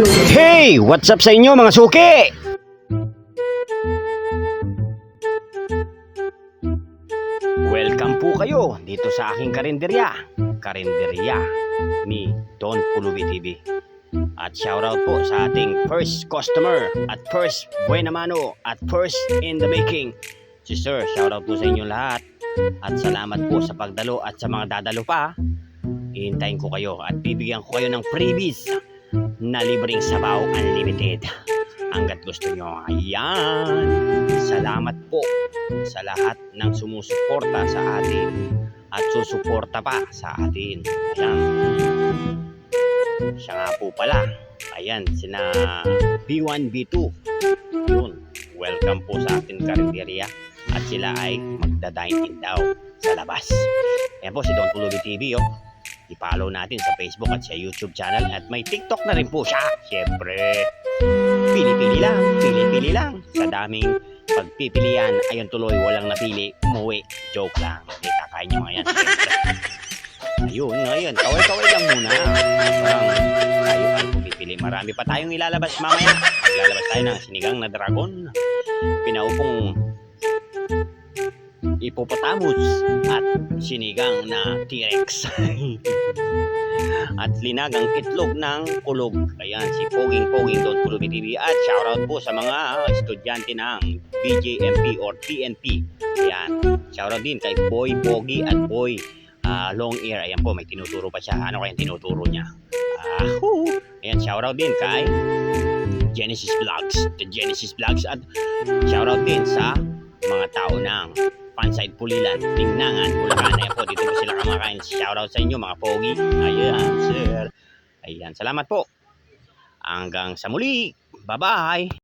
Hey! What's up sa inyo mga suki? Welcome po kayo dito sa aking karinderya. Karinderya ni Don Pulubi TV. At shoutout po sa ating first customer at first buena mano at first in the making. Si Sir, shoutout po sa inyo lahat. At salamat po sa pagdalo at sa mga dadalo pa. Hihintayin ko kayo at bibigyan ko kayo ng freebies na libreng sabaw unlimited. Hanggat gusto nyo. Ayan. Salamat po sa lahat ng sumusuporta sa atin at susuporta pa sa atin. Ayan. Siya nga po pala. Ayan, sina B1, B2. Yun. Welcome po sa ating karinderya. At sila ay magda-dine in daw sa labas. Ayan po si Don Pulubi TV. I-follow natin sa Facebook at sa YouTube channel. At may TikTok na rin po siya. Siyempre, pili-pili lang. Sa daming pagpipilian, ayun tuloy, walang napili, umuwi. Joke lang. Hindi kakain nyo ngayon. Ayun, ngayon, kaway-kaway lang muna. Parang tayo ang pumipili. Marami pa tayong ilalabas mamaya. Ilalabas tayo ng sinigang na dragon, pinaupong hippopotamus at sinigang na T-Rex. At linagang itlog ng kulog. Ayan, si Poging Don Pulubi TV. At shoutout po sa mga estudyante ng BJMP or TNP. Ayan, shoutout din kay Boy Pogi at Boy Long Ear. Ayan po, may tinuturo pa siya. Ano kayang tinuturo niya? Ayan, shoutout din kay Genesis Vlogs. The Genesis Vlogs. At shoutout din sa mga tao ng Panside Pulilan, Tingnangan, Bulacan. Ayan po, dito po sila kamakain. Shoutout sa inyo mga pogi. Ayan, sir. Ayan, salamat po. Hanggang sa muli. Bye-bye.